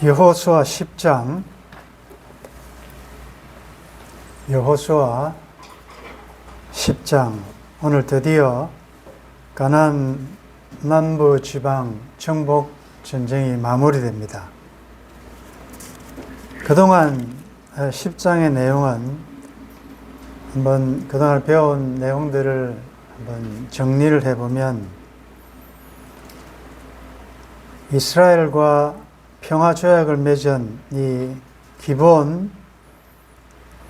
여호수아 10장, 여호수아 10장. 오늘 드디어 가나안 남부 지방 정복 전쟁이 마무리됩니다. 그동안 10장의 내용은 한번 그동안 배운 내용들을 한번 정리를 해보면, 이스라엘과 평화조약을 맺은 이 기브온,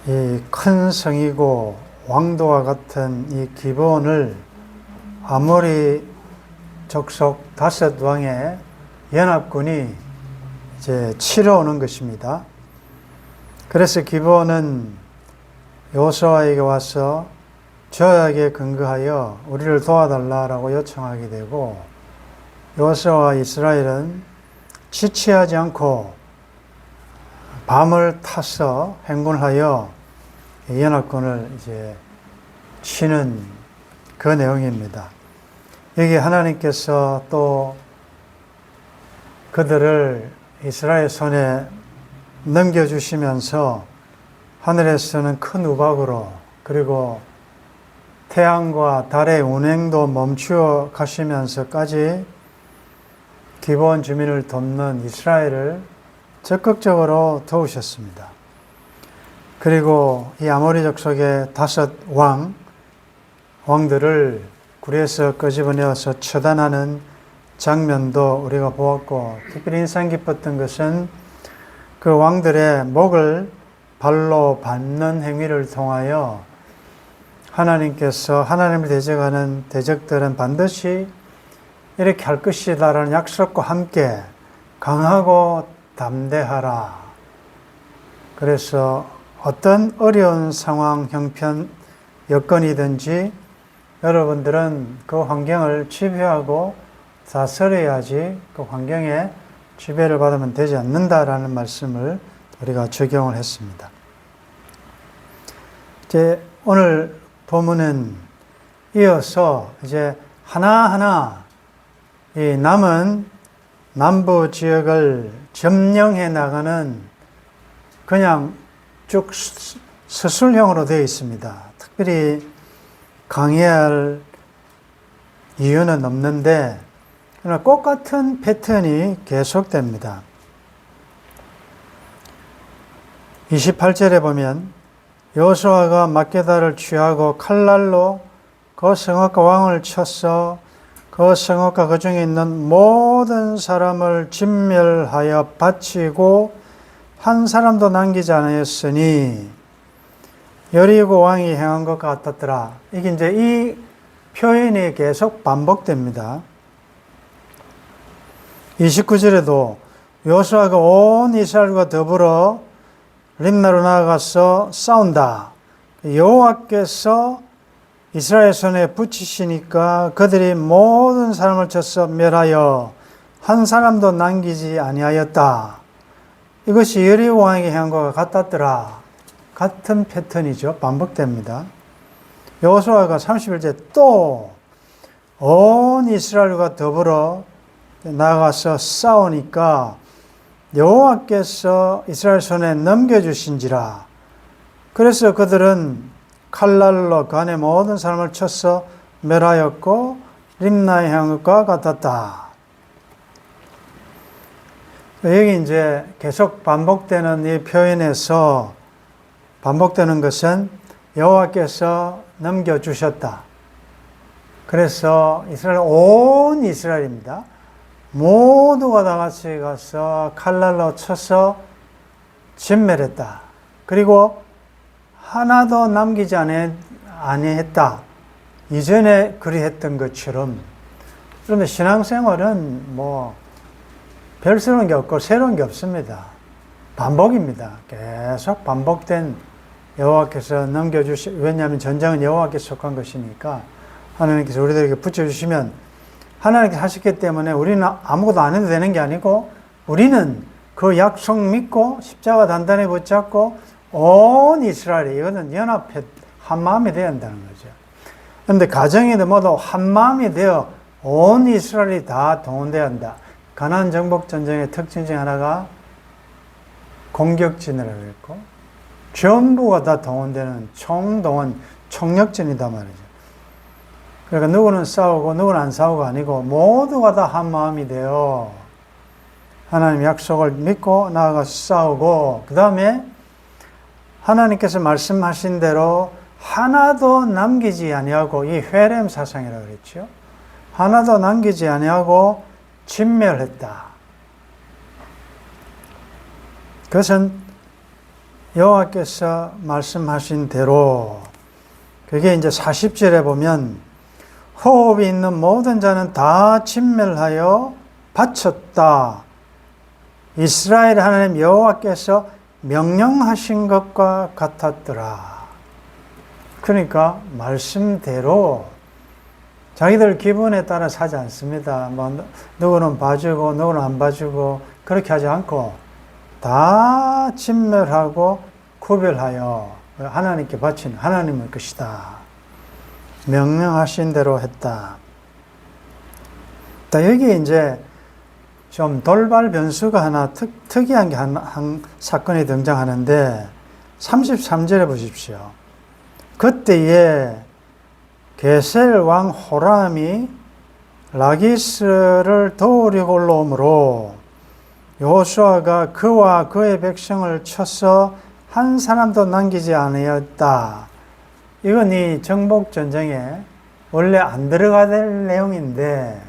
이 큰 성이고 왕도와 같은 이 기브온을 아모리 족속 5왕의 연합군이 이제 치러 오는 것입니다. 그래서 기브온은 여호수아에게 와서 조약에 근거하여 우리를 도와달라고 요청하게 되고, 여호수아와 이스라엘은 지체하지 않고 밤을 타서 행군하여 연합군을 이제 치는 그 내용입니다. 여기 하나님께서 또 그들을 이스라엘 손에 넘겨주시면서 하늘에서는 큰 우박으로, 그리고 태양과 달의 운행도 멈추어 가시면서까지 기브온 주민을 돕는 이스라엘을 적극적으로 도우셨습니다. 그리고 이 아모리 족속의 5 왕들을 굴에서 끄집어내어서 처단하는 장면도 우리가 보았고, 특별히 인상 깊었던 것은 그 왕들의 목을 발로 밟는 행위를 통하여 하나님께서 하나님을 대적하는 대적들은 반드시 이렇게 할 것이다라는 약속과 함께 강하고 담대하라. 그래서 어떤 어려운 상황, 형편, 여건이든지 여러분들은 그 환경을 지배하고 다스려야지 그 환경에 지배를 받으면 되지 않는다라는 말씀을 우리가 적용을 했습니다. 이제 오늘 본문은 이어서 이제 하나하나 이 남은 남부 지역을 점령해 나가는, 그냥 쭉 서술형으로 되어 있습니다. 특별히 강의할 이유는 없는데, 그러나 똑같은 패턴이 계속됩니다. 28절에 보면 여호수아가 막게다를 취하고 칼날로 그 성읍과 왕을 쳐서 그 성읍과 그 중에 있는 모든 사람을 진멸하여 바치고 한 사람도 남기지 않았으니 여리고 왕이 행한 것 같았더라. 이게 이제 이 표현이 계속 반복됩니다. 29절에도 여호수아가 온 이스라엘과 더불어 림나로 나아가서 싸운다. 여호와께서 이스라엘 손에 붙이시니까 그들이 모든 사람을 쳐서 멸하여 한 사람도 남기지 아니하였다. 이것이 여리고 왕에게 행한 것과 같았더라. 같은 패턴이죠. 반복됩니다. 여호수아가 31절 또 온 이스라엘과 더불어 나가서 싸우니까 여호와께서 이스라엘 손에 넘겨주신지라. 그래서 그들은 칼날로 그 안에 모든 사람을 쳐서 멸하였고 림나에 행한 것과 같았다. 여기 이제 계속 반복되는 이 표현에서 반복되는 것은 여호와께서 넘겨주셨다. 그래서 이스라엘, 온 이스라엘입니다. 모두가 다 같이 가서 칼날로 쳐서 진멸했다. 그리고 하나도 남기지 아니했다. 이전에 그리했던 것처럼. 그런데 신앙생활은 뭐 별스러운 게 없고 새로운 게 없습니다. 반복입니다. 계속 반복된 여호와께서 왜냐하면 전쟁은 여호와께서 속한 것이니까 하나님께서 우리들에게 붙여주시면 하나님께서 하셨기 때문에 우리는 아무것도 안 해도 되는 게 아니고, 우리는 그 약속 믿고 십자가 단단히 붙잡고 온 이스라엘이, 이거는 연합해 한 마음이 되어야 한다는 거죠. 그런데 가정에도 모두 한 마음이 되어 온 이스라엘이 다 동원되어야 한다. 가나안 정복 전쟁의 특징 중 하나가 공격진이라고 했고, 전부가 다 동원되는 총동원, 총력전이다 말이죠. 그러니까 누구는 싸우고 누구는 안 싸우고 아니고 모두가 다 한 마음이 되어 하나님 약속을 믿고 나아가서 싸우고, 그 다음에 하나님께서 말씀하신 대로 하나도 남기지 아니하고, 이 회렘 사상이라고 그랬죠. 하나도 남기지 아니하고 진멸했다. 그것은 여호와께서 말씀하신 대로, 그게 이제 40절에 보면 호흡이 있는 모든 자는 다 진멸하여 바쳤다. 이스라엘 하나님 여호와께서 명령하신 것과 같았더라. 그러니까 말씀대로 자기들 기분에 따라 사지 않습니다. 뭐 누구는 봐주고 누구는 안 봐주고 그렇게 하지 않고 다 진멸하고 구별하여 하나님께 바친 하나님의 것이다. 명령하신 대로 했다. 여기 이제 좀 돌발 변수가 하나 특이한 게 한 사건이 등장하는데 33절에 보십시오. 그때에 게셀 왕 호람이 라기스를 도우려고 올라오므로 여호수아가 그와 그의 백성을 쳐서 한 사람도 남기지 아니었다. 이건 이 정복전쟁에 원래 안 들어가야 될 내용인데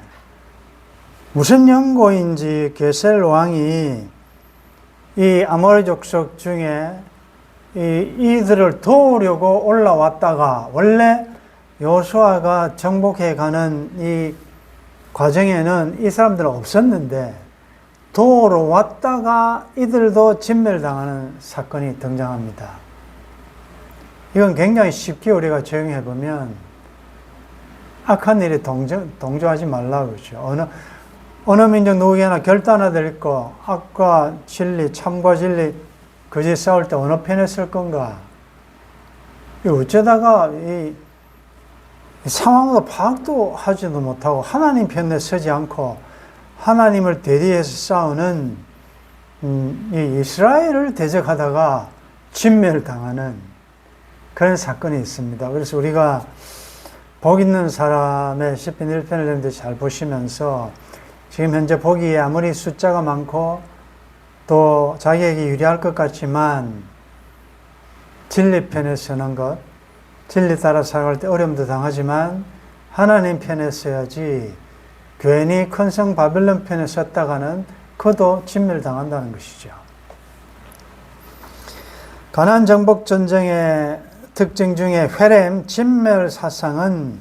무슨 연고인지 게셀 왕이 이 아모리 족속 중에 이들을 도우려고 올라왔다가, 원래 여호수아가 정복해 가는 이 과정에는 이 사람들은 없었는데 도우러 왔다가 이들도 진멸당하는 사건이 등장합니다. 이건 굉장히 쉽게 우리가 적용해 보면 악한 일에 동조하지 말라고 그러죠. 어느 민족 누구에게나 결단 하나 될 거, 악과 진리, 참과 진리, 거짓 싸울 때 어느 편에 설 건가? 어쩌다가 이 상황도 파악도 하지도 못하고 하나님 편에 서지 않고 하나님을 대리해서 싸우는 이 이스라엘을 대적하다가 진멸당하는 그런 사건이 있습니다. 그래서 우리가 복 있는 사람의 시편 1편을 잘 보시면서 지금 현재 보기에 아무리 숫자가 많고 또 자기에게 유리할 것 같지만 진리 편에 서는 것, 진리 따라 살아갈 때 어려움도 당하지만 하나님 편에 서야지 괜히 큰 성 바벨론 편에 섰다가는 그도 진멸당한다는 것이죠. 가나안 정복 전쟁의 특징 중에 회렘 진멸 사상은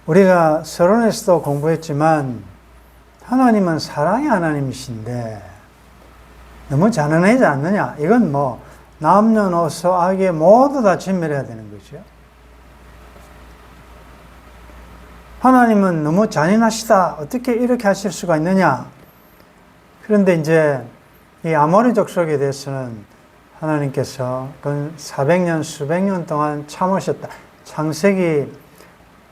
우리가 서론에서도 공부했지만 하나님은 사랑의 하나님이신데 너무 잔인하지 않느냐? 이건 뭐 남녀노소 악에 모두 다 진멸해야 되는 거죠. 하나님은 너무 잔인하시다. 어떻게 이렇게 하실 수가 있느냐? 그런데 이제 이 아모리 족속에 대해서는 하나님께서 400년, 수백 년 동안 참으셨다. 창세기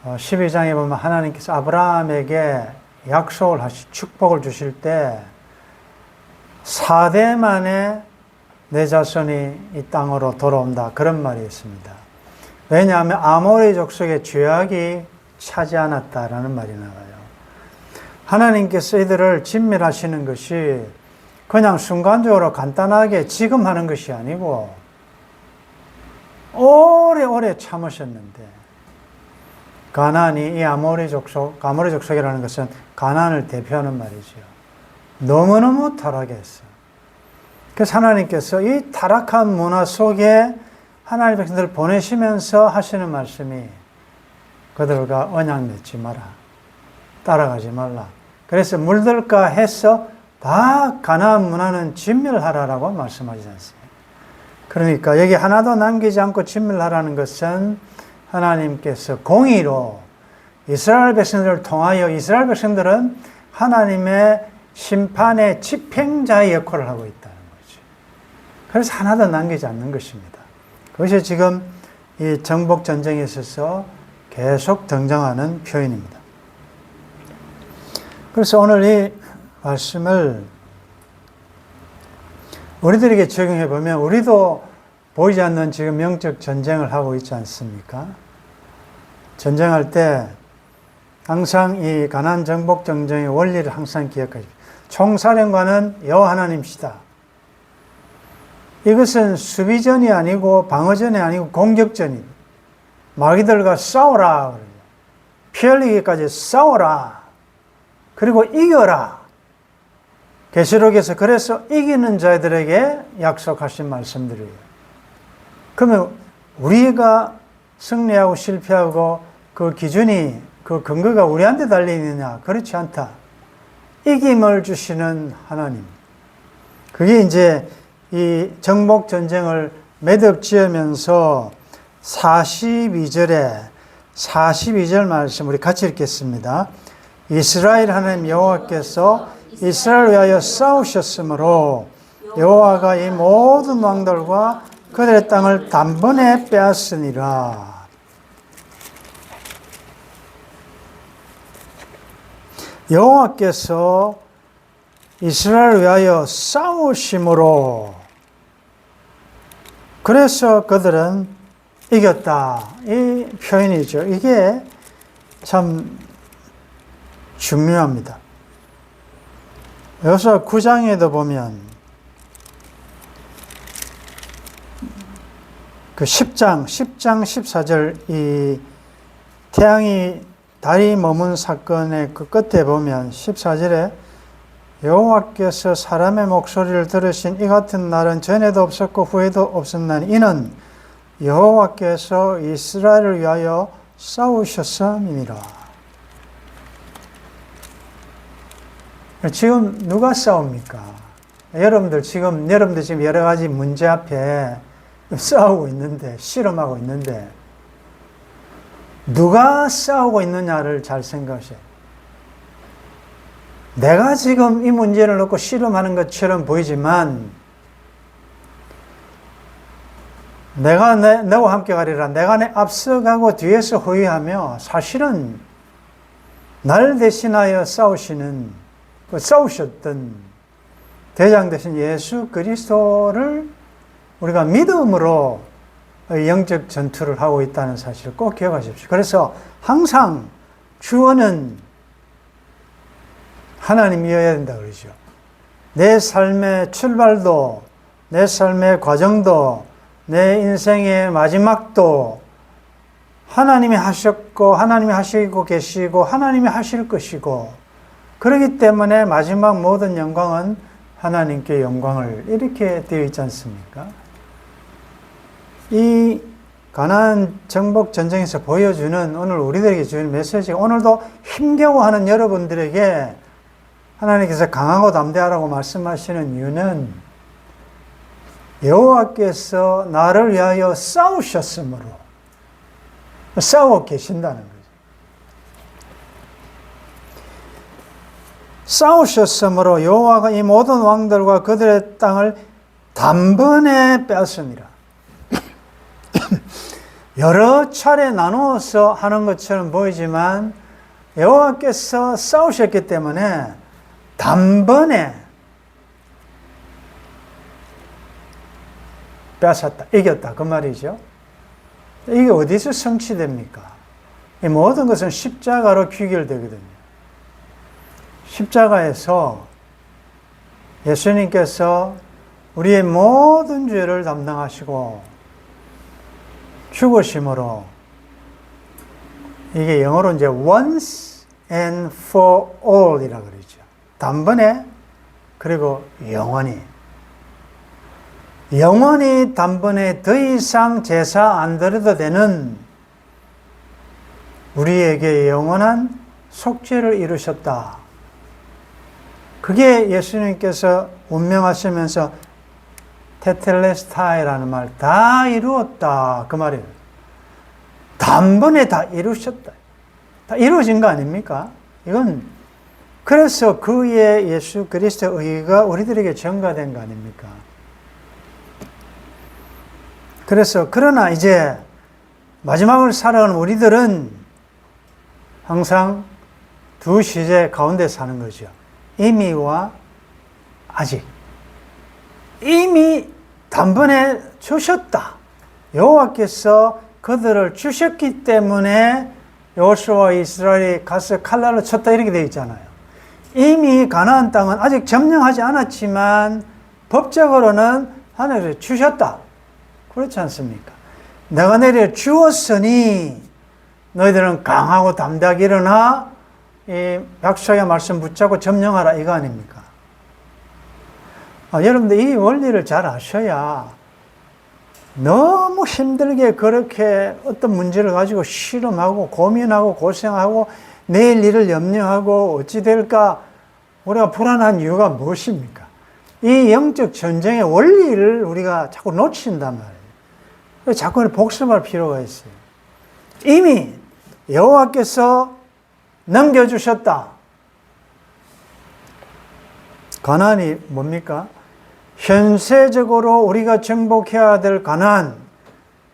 12장에 보면 하나님께서 아브라함에게 약속을 축복을 주실 때 4대 만에 내 자손이 이 땅으로 돌아온다. 그런 말이 있습니다. 왜냐하면 아모리 족속의 죄악이 차지 않았다라는 말이 나와요. 하나님께서 이들을 진멸하시는 것이 그냥 순간적으로 간단하게 지금 하는 것이 아니고 오래오래 참으셨는데, 가나안이 이 아모리 족속이라는 것은 가나안을 대표하는 말이죠. 너무너무 타락했어요. 그래서 하나님께서 이 타락한 문화 속에 하나님의 백성들을 보내시면서 하시는 말씀이 그들과 언약 맺지 마라. 따라가지 말라. 그래서 물들까 해서 다 가나안 문화는 진멸하라라고 말씀하지 않습니까? 그러니까 여기 하나도 남기지 않고 진멸하라는 것은 하나님께서 공의로 이스라엘 백성들을 통하여 이스라엘 백성들은 하나님의 심판의 집행자의 역할을 하고 있다는 거죠. 그래서 하나도 남기지 않는 것입니다. 그것이 지금 이 정복 전쟁에 있어서 계속 등장하는 표현입니다. 그래서 오늘 이 말씀을 우리들에게 적용해 보면 우리도 보이지 않는 지금 영적 전쟁을 하고 있지 않습니까? 전쟁할 때 항상 이 가나안 정복 전쟁의 원리를 항상 기억하십시오. 총사령관은 여호와 하나님이시다. 이것은 수비전이 아니고 방어전이 아니고 공격전입니다. 마귀들과 싸워라. 피 흘리기까지 싸워라. 그리고 이겨라. 계시록에서 그래서 이기는 자들에게 약속하신 말씀들이에요. 그러면 우리가 승리하고 실패하고 그 기준이, 그 근거가 우리한테 달려있느냐? 그렇지 않다. 이김을 주시는 하나님. 그게 이제 이 정복 전쟁을 매듭 지으면서 42절 말씀 우리 같이 읽겠습니다. 이스라엘 하나님 여호와께서 이스라엘을 위하여 싸우셨으므로 여호와가 이 모든 왕들과 그들의 땅을 단번에 빼앗으니라. 여호와께서 이스라엘을 위하여 싸우심으로 그래서 그들은 이겼다. 이 표현이죠. 이게 참 중요합니다. 여기서 9장에도 보면 그 10장 14절 이 태양이 달이 머문 사건의 그 끝에 보면 14절에 여호와께서 사람의 목소리를 들으신 이 같은 날은 전에도 없었고 후에도 없었나니 이는 여호와께서 이스라엘을 위하여 싸우셨음이니라. 지금 누가 싸웁니까? 여러분들 지금 여러 가지 문제 앞에 싸우고 있는데, 씨름하고 있는데, 누가 싸우고 있느냐를 잘 생각하세요. 내가 지금 이 문제를 놓고 씨름하는 것처럼 보이지만, 내가 너와 함께 가리라. 내가 내 앞서가고 뒤에서 호위하며 사실은 날 대신하여 싸우셨던 대장 되신 예수 그리스도를 우리가 믿음으로 영적 전투를 하고 있다는 사실을 꼭 기억하십시오. 그래서 항상 주어는 하나님이어야 된다 그러죠. 내 삶의 출발도, 내 삶의 과정도, 내 인생의 마지막도 하나님이 하셨고, 하나님이 하시고 계시고, 하나님이 하실 것이고, 그렇기 때문에 마지막 모든 영광은 하나님께 영광을 이렇게 되어 있지 않습니까? 이 가나안 정복 전쟁에서 보여주는 오늘 우리들에게 주는 메시지가 오늘도 힘겨워하는 여러분들에게 하나님께서 강하고 담대하라고 말씀하시는 이유는 여호와께서 나를 위하여 싸우셨으므로 싸워 계신다는 거죠. 싸우셨으므로 여호와가 이 모든 왕들과 그들의 땅을 단번에 빼앗습니다. 여러 차례 나누어서 하는 것처럼 보이지만 여호와께서 싸우셨기 때문에 단번에 빼앗았다, 이겼다 그 말이죠. 이게 어디서 성취됩니까? 이 모든 것은 십자가로 귀결되거든요. 십자가에서 예수님께서 우리의 모든 죄를 담당하시고 죽으심으로 이게 영어로 이제 once and for all 이라고 그러죠. 단번에 그리고 영원히. 영원히 단번에 더 이상 제사 안 드려도 되는 우리에게 영원한 속죄를 이루셨다. 그게 예수님께서 운명하시면서 테텔레스타이라는 말, 다 이루었다 그 말이에요. 단번에 다 이루셨다. 다 이루어진 거 아닙니까? 이건 그래서 그의 예수 그리스도의 의가 우리들에게 전가된 거 아닙니까? 그래서 그러나 이제 마지막을 살아가는 우리들은 항상 두 시제 가운데 사는 거죠. 이미와 아직. 이미 단번에 주셨다. 여호와께서 그들을 주셨기 때문에 여호수아와 이스라엘이 가서 칼날로 쳤다 이렇게 되어 있잖아요. 이미 가나안 땅은 아직 점령하지 않았지만 법적으로는 하나님께서 주셨다. 그렇지 않습니까? 내가 내려 주었으니 너희들은 강하고 담대하게 일어나 이 약속의 말씀 붙잡고 점령하라 이거 아닙니까? 여러분들 이 원리를 잘 아셔야 너무 힘들게 그렇게 어떤 문제를 가지고 실험하고 고민하고 고생하고 내일 일을 염려하고 어찌 될까 우리가 불안한 이유가 무엇입니까? 이 영적 전쟁의 원리를 우리가 자꾸 놓친단 말이에요. 그래서 자꾸 복습할 필요가 있어요. 이미 여호와께서 넘겨주셨다. 가나안이 뭡니까? 현세적으로 우리가 정복해야 될 가나안,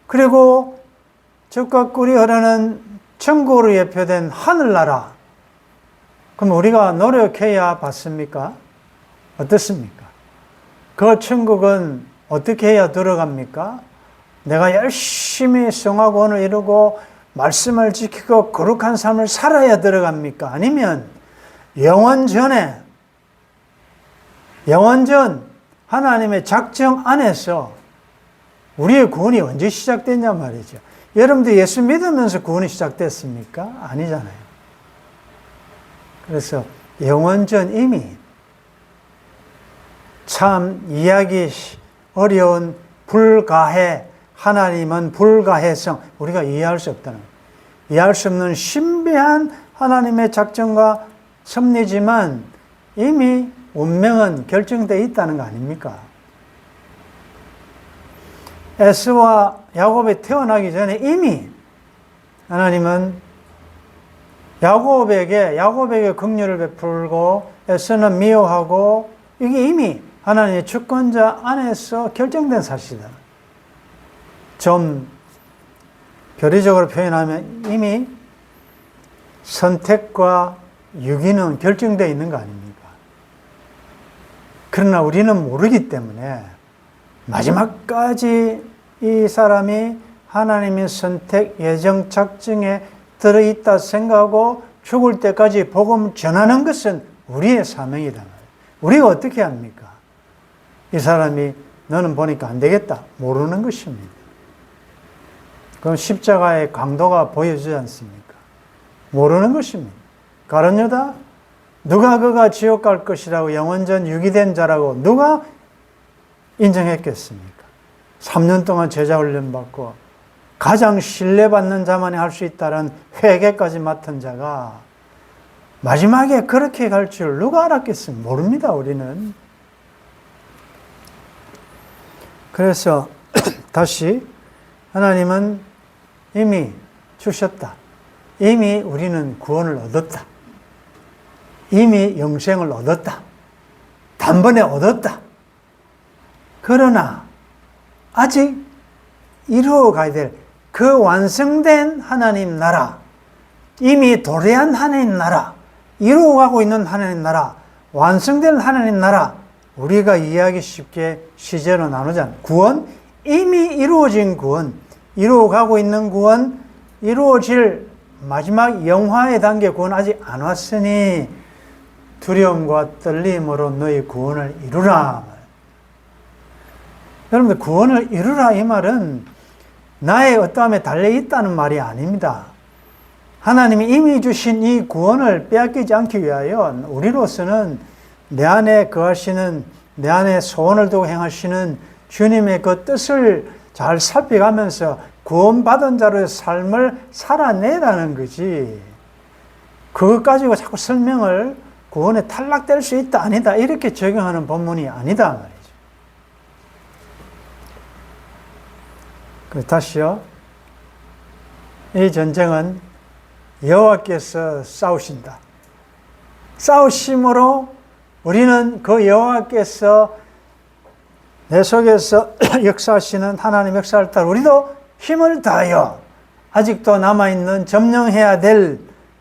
그리고 젖과 꿀이 흐르는 천국으로 예표된 하늘나라. 그럼 우리가 노력해야 받습니까? 어떻습니까? 그 천국은 어떻게 해야 들어갑니까? 내가 열심히 성화권을 이루고 말씀을 지키고 거룩한 삶을 살아야 들어갑니까? 아니면 영원전 하나님의 작정 안에서 우리의 구원이 언제 시작됐냐 말이죠. 여러분들 예수 믿으면서 구원이 시작됐습니까? 아니잖아요. 그래서 영원전 이미 참 이해하기 어려운 불가해, 하나님은 불가해성, 우리가 이해할 수 없다는 거예요. 이해할 수 없는 신비한 하나님의 작정과 섭리지만 이미 운명은 결정되어 있다는 거 아닙니까? 에서와 야곱이 태어나기 전에 이미 하나님은 야곱에게 긍휼을 베풀고 에서는 미워하고 이게 이미 하나님의 주권자 안에서 결정된 사실이다. 좀 교리적으로 표현하면 이미 선택과 유기는 결정되어 있는 거 아닙니까? 그러나 우리는 모르기 때문에 마지막까지 이 사람이 하나님의 선택, 예정, 작정에 들어있다 생각하고 죽을 때까지 복음 전하는 것은 우리의 사명이다. 우리가 어떻게 합니까? 이 사람이 너는 보니까 안 되겠다. 모르는 것입니다. 그럼 십자가의 강도가 보여주지 않습니까? 모르는 것입니다. 가룟 유다? 누가 그가 지옥 갈 것이라고 영원전 유기된 자라고 누가 인정했겠습니까? 3년 동안 제자 훈련 받고 가장 신뢰받는 자만이 할 수 있다는 회개까지 맡은 자가 마지막에 그렇게 갈 줄 누가 알았겠습니까? 모릅니다, 우리는. 그래서 다시 하나님은 이미 주셨다. 이미 우리는 구원을 얻었다. 이미 영생을 얻었다. 단번에 얻었다. 그러나 아직 이루어가야 될 그 완성된 하나님 나라, 이미 도래한 하나님 나라, 이루어가고 있는 하나님 나라, 완성된 하나님 나라, 우리가 이해하기 쉽게 시제로 나누자면 구원, 이미 이루어진 구원, 이루어가고 있는 구원, 이루어질 마지막 영화의 단계 구원 아직 안 왔으니 두려움과 떨림으로 너희 구원을 이루라. 여러분들 구원을 이루라 이 말은 나의 어떠함에 달려있다는 말이 아닙니다. 하나님이 이미 주신 이 구원을 빼앗기지 않기 위하여 우리로서는 내 안에 거하시는, 내 안에 소원을 두고 행하시는 주님의 그 뜻을 잘 살펴가면서 구원받은 자로의 삶을 살아내라는 거지. 그것 가지고 자꾸 설명을 구원에 탈락될 수 있다 아니다 이렇게 적용하는 본문이 아니다 말이죠. 다시요. 이 전쟁은 여호와께서 싸우신다. 싸우심으로 우리는 그 여호와께서 내 속에서 역사하시는 하나님 역사를 따라 우리도 힘을 다하여 아직도 남아있는 점령해야 될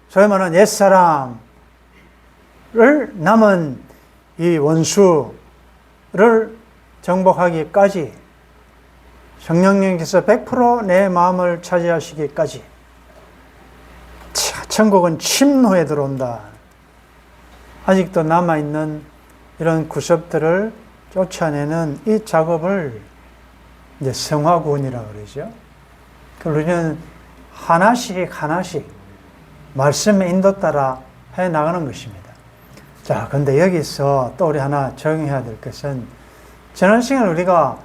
소위 말하는 옛사람을 남은 이 원수를 정복하기까지, 성령님께서 100% 내 마음을 차지하시기까지, 천국은 침노에 들어온다. 아직도 남아있는 이런 구습들을 쫓아내는 이 작업을 이제 성화구원이라고 그러죠. 우리는 하나씩 말씀의 인도 따라 해 나가는 것입니다. 자, 근데 여기서 또 우리 하나 적용해야 될 것은, 지난 시간에 우리가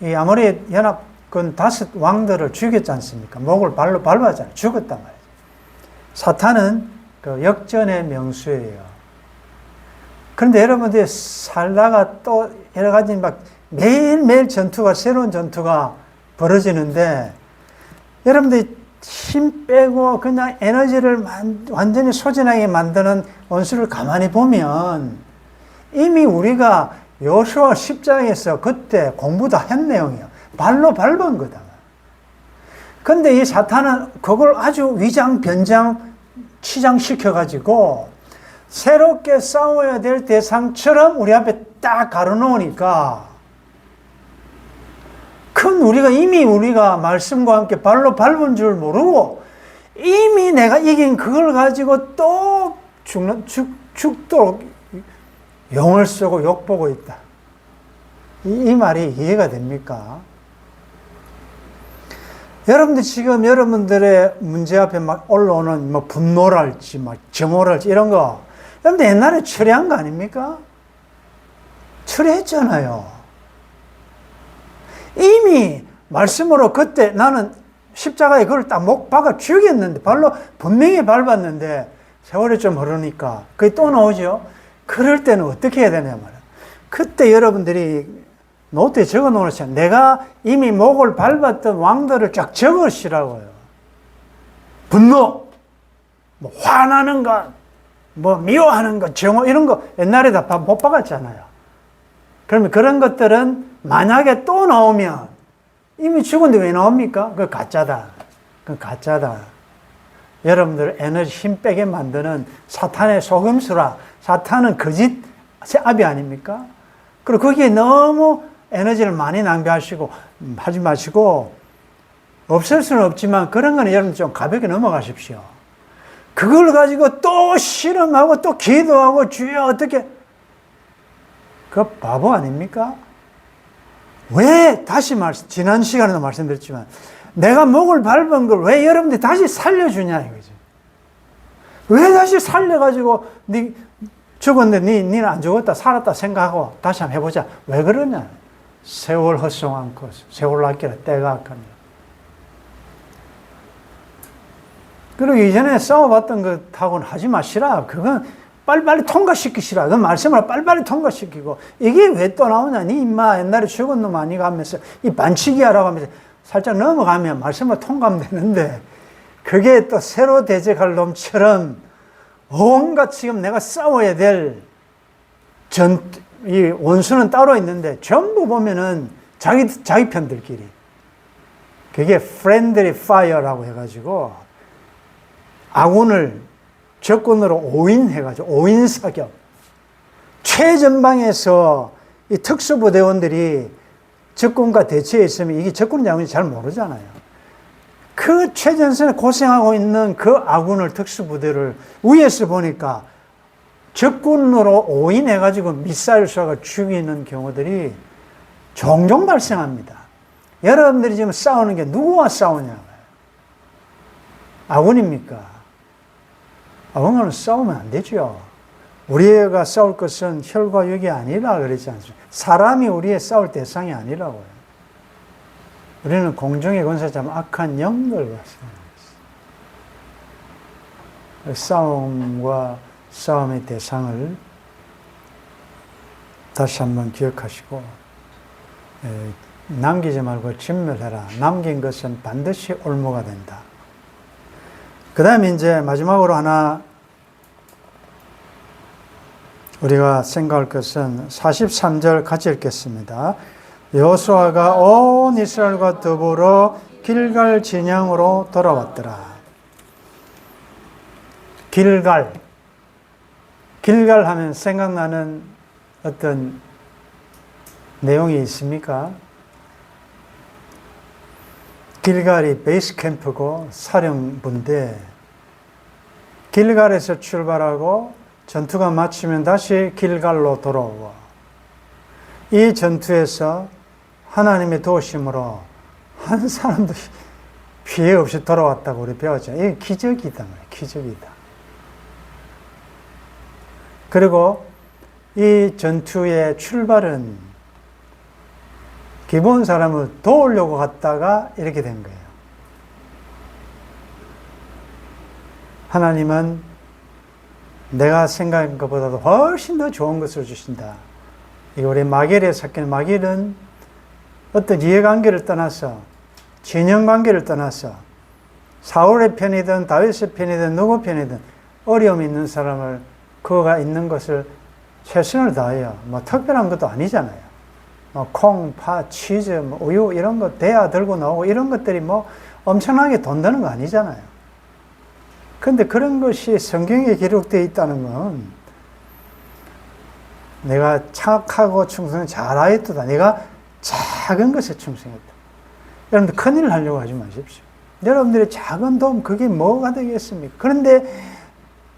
이 아모리 연합군 5 왕들을 죽였지 않습니까? 목을 발로 밟았잖아요. 죽었단 말이에요. 사탄은 그 역전의 명수예요. 그런데 여러분들이 살다가 또 여러 가지 막 매일매일 새로운 전투가 벌어지는데, 여러분들이 힘 빼고 그냥 에너지를 완전히 소진하게 만드는 원수를 가만히 보면 이미 우리가 여호수아 10장에서 그때 공부 다 한 내용이에요. 발로 밟은 거다. 근데 이 사탄은 그걸 아주 위장, 변장, 치장시켜가지고 새롭게 싸워야 될 대상처럼 우리 앞에 딱 가려놓으니까, 이미 우리가 말씀과 함께 발로 밟은 줄 모르고 이미 내가 이긴 그걸 가지고 또 죽도록 용을 쓰고 욕보고 있다. 이 말이 이해가 됩니까? 여러분들 지금 여러분들의 문제 앞에 막 올라오는 뭐 분노랄지 막 정오랄지 이런 거, 여러분들 옛날에 처리한 거 아닙니까? 처리했잖아요. 이미 말씀으로 그때 나는 십자가에 그걸 딱 못 박아 죽였는데, 발로 분명히 밟았는데 세월이 좀 흐르니까 그게 또 나오죠. 그럴 때는 어떻게 해야 되냐 말이야. 그때 여러분들이 노트에 적어 놓으시죠. 내가 이미 목을 밟았던 왕들을 쫙 적으시라고요. 분노, 뭐 화나는 것, 뭐 미워하는 것, 정오 이런 거 옛날에 다 못 박았잖아요. 그러면 그런 것들은 만약에 또 나오면, 이미 죽은데 왜 나옵니까? 그거 가짜다. 그건 가짜다. 여러분들 에너지 힘 빼게 만드는 사탄의 속임수라. 사탄은 거짓 압이 아닙니까? 그리고 거기에 너무 에너지를 많이 낭비하시고 하지 마시고, 없을 수는 없지만 그런 거는 여러분 좀 가볍게 넘어가십시오. 그걸 가지고 또 실험하고 또 기도하고 주여 어떻게, 그 바보 아닙니까? 왜 다시 지난 시간에도 말씀드렸지만 내가 목을 밟은 걸 왜 여러분들이 다시 살려주냐 이거죠. 왜 다시 살려가지고 네 죽었는데 니는 안 죽었다 살았다 생각하고 다시 한번 해보자. 왜 그러냐. 세월 헛송한 것, 세월 아끼라 때가 아깝니다. 그리고 이전에 싸워봤던 것하고는 하지 마시라. 그건 빨리빨리 통과시키시라. 그 말씀을 빨리빨리 통과시키고, 이게 왜 또 나오냐. 니 임마 옛날에 죽은 놈 아니가 하면서 이 반칙이야라고 하면서 살짝 넘어가면 말씀을 통과하면 되는데, 그게 또 새로 대적할 놈처럼 온갖 지금 내가 싸워야 될 이 원수는 따로 있는데 전부 보면은 자기 편들끼리. 그게 friendly fire라고 해가지고 아군을 적군으로 오인해가지고, 오인사격. 최전방에서 이 특수부대원들이 적군과 대치해 있으면 이게 적군 장군이 잘 모르잖아요. 그 최전선에 고생하고 있는 그 아군을, 특수부대를 위에서 보니까 적군으로 오인해가지고 미사일 쏘가 죽이는 경우들이 종종 발생합니다. 여러분들이 지금 싸우는 게 누구와 싸우냐고요? 아군입니까? 아군과는 싸우면 안 되죠. 우리가 싸울 것은 혈과 육이 아니라 그러지 않습니까? 사람이 우리의 싸울 대상이 아니라고요. 우리는 공중의 권세자면 악한 영들과 싸우는 싸움과 싸움의 대상을 다시 한번 기억하시고, 남기지 말고 진멸해라. 남긴 것은 반드시 올무가 된다. 그 다음에 이제 마지막으로 하나 우리가 생각할 것은 43절 같이 읽겠습니다. 여호수아가 온 이스라엘과 더불어 길갈 진영으로 돌아왔더라. 길갈 하면 생각나는 어떤 내용이 있습니까? 길갈이 베이스 캠프고 사령부인데 길갈에서 출발하고 전투가 마치면 다시 길갈로 돌아오고 이 전투에서 하나님의 도우심으로 한 사람도 피해 없이 돌아왔다고 우리 배웠죠. 이게 기적이다 말이에요. 기적이다. 그리고 이 전투의 출발은 기본 사람을 도우려고 갔다가 이렇게 된 거예요. 하나님은 내가 생각한 것보다도 훨씬 더 좋은 것을 주신다. 이거 우리 마겔의 사건, 마겔은 어떤 이해관계를 떠나서 진영관계를 떠나서 사울의 편이든 다윗의 편이든 누구 편이든 어려움이 있는 사람을 그가 있는 것을 최선을 다해요. 뭐 특별한 것도 아니잖아요. 뭐 콩, 파, 치즈, 뭐 우유 이런 거 대야 들고 나오고 이런 것들이 뭐 엄청나게 돈 드는 거 아니잖아요. 근데 그런 것이 성경에 기록되어 있다는 건 내가 착하고 충성을 잘하였도다. 내가 작은 것에 충성했다. 여러분들 큰일을 하려고 하지 마십시오. 여러분들의 작은 도움 그게 뭐가 되겠습니까? 그런데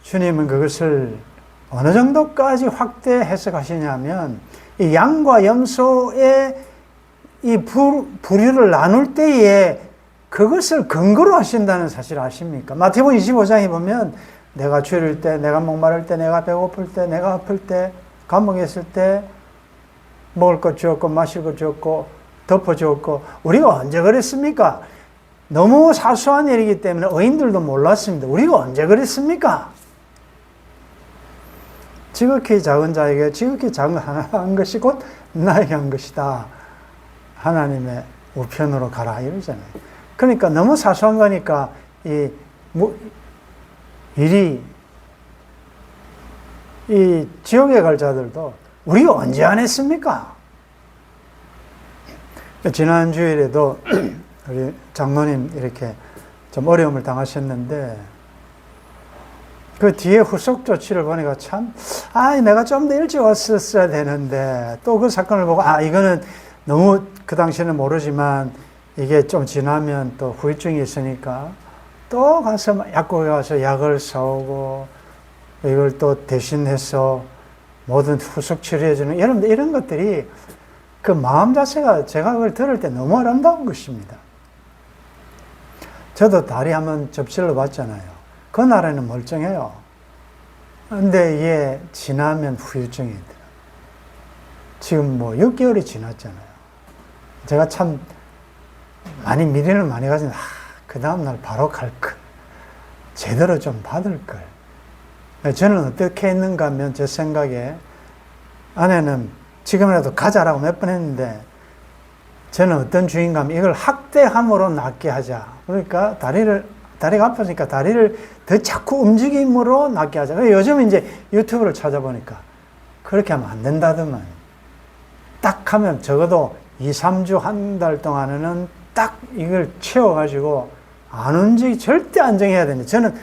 주님은 그것을 어느 정도까지 확대 해석하시냐면 이 양과 염소의 이 부류를 나눌 때에 그것을 근거로 하신다는 사실 아십니까? 마태복음 25장에 보면 내가 줄일 때, 내가 목마를 때, 내가 배고플 때, 내가 아플 때, 감옥했을 때 먹을 것 주었고 마실 것 주었고 덮어 주었고 우리가 언제 그랬습니까? 너무 사소한 일이기 때문에 의인들도 몰랐습니다. 우리가 언제 그랬습니까? 지극히 작은 자에게 지극히 작은 하나 한 것이 곧 나에게 한 것이다. 하나님의 우편으로 가라 이러잖아요. 그러니까 너무 사소한 거니까 이 지옥에 갈 자들도 우리가 언제 안 했습니까? 지난 주일에도 우리 장로님 이렇게 좀 어려움을 당하셨는데 그 뒤에 후속 조치를 보니까 참, 내가 좀 더 일찍 왔었어야 되는데, 또 그 사건을 보고, 이거는 너무 그 당시에는 모르지만, 이게 좀 지나면 또 후유증이 있으니까, 또 가서 약국에 가서 약을 사오고, 이걸 또 대신해서 모든 후속 치료해주는, 여러분들 이런 것들이 그 마음 자체가 제가 그걸 들을 때 너무 아름다운 것입니다. 저도 다리 한번 접질러 봤잖아요. 그 날에는 멀쩡해요. 근데 이게 지나면 후유증이 있더라고요. 지금 뭐 6개월이 지났잖아요. 제가 참 많이 미련을 많이 가진, 그 다음날 바로 갈 걸. 제대로 좀 받을 걸. 저는 어떻게 했는가 하면 제 생각에 아내는 지금이라도 가자라고 몇 번 했는데 저는 어떤 주인가 하면 이걸 학대함으로 낫게 하자. 그러니까 다리가 아프니까 다리를 더 자꾸 움직임으로 낫게 하자. 요즘 이제 유튜브를 찾아보니까 그렇게 하면 안 된다더만. 딱 하면 적어도 2, 3주, 한 달 동안은 딱 이걸 채워가지고 절대 안 정해야 되는데 저는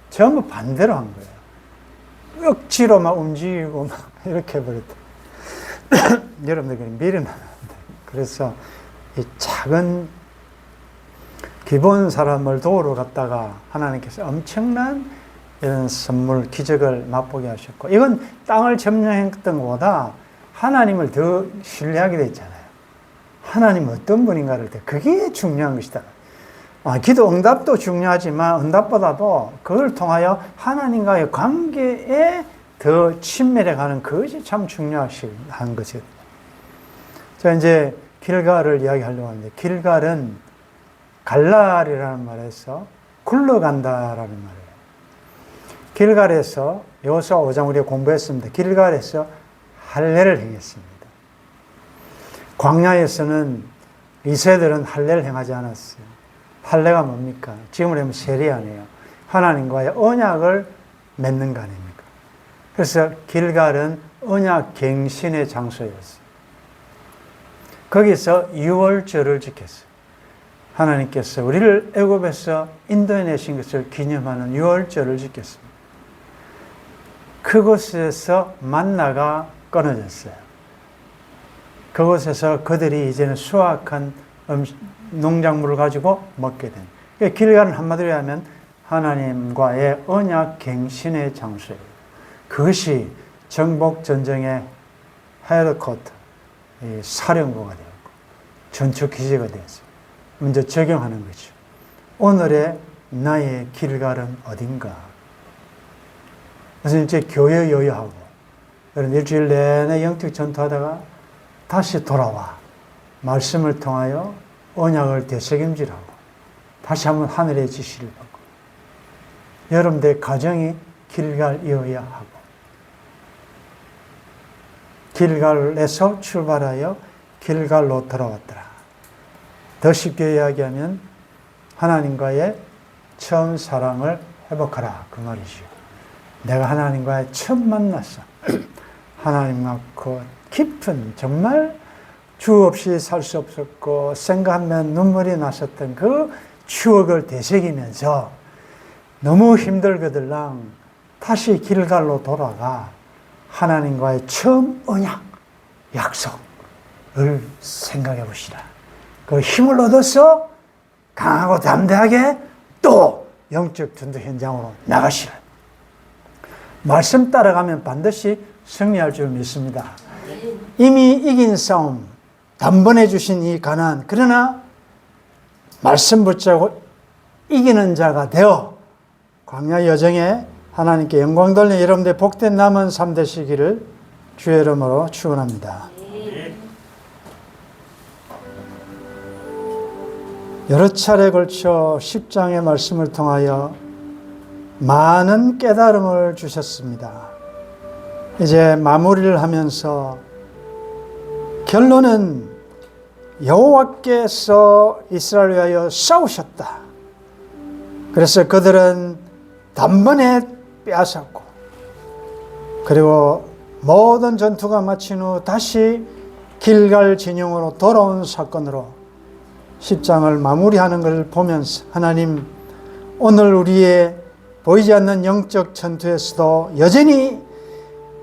전부 반대로 한 거예요. 억지로 막 움직이고 막 이렇게 해버렸다. 여러분들 미련하면 안 돼. 그래서 이 작은 기본 사람을 도우러 갔다가 하나님께서 엄청난 이런 선물, 기적을 맛보게 하셨고, 이건 땅을 점령했던 것보다 하나님을 더 신뢰하게 됐잖아요. 하나님 어떤 분인가를 때 그게 중요한 것이다. 기도 응답도 중요하지만 응답보다도 그걸 통하여 하나님과의 관계에 더 친밀해 가는 그것이 참 중요한 것이에요. 자, 이제 길갈을 이야기하려고 하는데, 길갈은 갈날이라는 말에서 굴러간다라는 말이에요. 길갈에서 여호수아 5장 우리가 공부했습니다. 길갈에서 할례를 행했습니다. 광야에서는 이스라엘들은 할례를 행하지 않았어요. 할례가 뭡니까? 지금으로 하면 세례아니에요. 하나님과의 언약을 맺는 거 아닙니까? 그래서 길갈은 언약 갱신의 장소였어요. 거기서 유월절을 지켰어요. 하나님께서 우리를 애굽에서 인도해내신 것을 기념하는 유월절을 지켰습니다. 그곳에서 만나가 끊어졌어요. 그곳에서 그들이 이제는 수확한 농작물을 가지고 먹게 된. 길갈은 한마디로 하면 하나님과의 언약 갱신의 장소예요. 그것이 정복 전쟁의 헤드쿼터, 사령부가 되었고 전투 기지가 되었어요. 먼저 적용하는 거죠. 오늘의 나의 길갈은 어딘가? 그래서 이제 교회 여유하고 일주일 내내 영적 전투하다가 다시 돌아와 말씀을 통하여 언약을 되새김질하고 다시 한번 하늘의 지시를 받고 여러분들의 가정이 길갈이어야 하고 길갈에서 출발하여 길갈로 돌아왔더라. 더 쉽게 이야기하면 하나님과의 처음 사랑을 회복하라 그 말이죠. 내가 하나님과의 처음 만났어. 하나님과 그 깊은 정말 주 없이 살 수 없었고 생각하면 눈물이 났었던 그 추억을 되새기면서 너무 힘들거들랑 다시 길갈로 돌아가 하나님과의 처음 언약, 약속을 생각해 보시라. 그 힘을 얻어서 강하고 담대하게 또 영적 전투 현장으로 나가시라. 말씀 따라가면 반드시 승리할 줄 믿습니다. 이미 이긴 싸움, 단번에 주신 이 가나안, 그러나 말씀 붙잡고 이기는 자가 되어 광야 여정에 하나님께 영광 돌리는 여러분들의 복된 남은 삶 되시기를 주의 이름으로 축원합니다. 여러 차례 걸쳐 10장의 말씀을 통하여 많은 깨달음을 주셨습니다. 이제 마무리를 하면서 결론은 여호와께서 이스라엘을 위하여 싸우셨다. 그래서 그들은 단번에 빼앗았고 그리고 모든 전투가 마친 후 다시 길갈 진영으로 돌아온 사건으로 10장을 마무리하는 것을 보면서 하나님, 오늘 우리의 보이지 않는 영적 전투에서도 여전히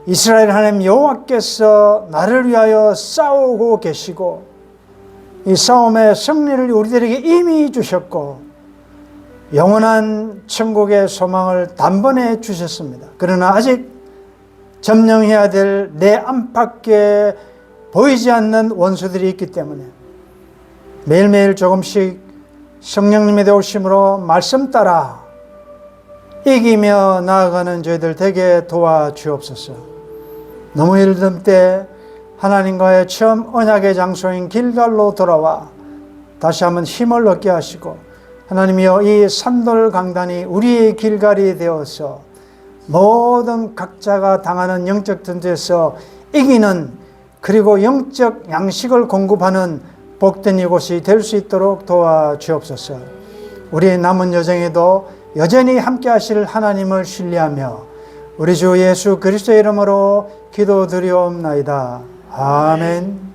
이스라엘 하나님 여호와께서 나를 위하여 싸우고 계시고 이 싸움의 승리를 우리들에게 이미 주셨고 영원한 천국의 소망을 단번에 주셨습니다. 그러나 아직 점령해야 될 내 안팎에 보이지 않는 원수들이 있기 때문에 매일매일 조금씩 성령님의 도우심으로 말씀 따라 이기며 나아가는 저희들 되게 도와주옵소서. 너무 힘들 때 하나님과의 처음 언약의 장소인 길갈로 돌아와 다시 한번 힘을 얻게 하시고 하나님이여 이 산돌 강단이 우리의 길갈이 되어서 모든 각자가 당하는 영적 전투에서 이기는 그리고 영적 양식을 공급하는 복된 이곳이 될 수 있도록 도와주옵소서. 우리의 남은 여정에도 여전히 함께 하실 하나님을 신뢰하며 우리 주 예수 그리스도의 이름으로 기도드리옵나이다. 아멘.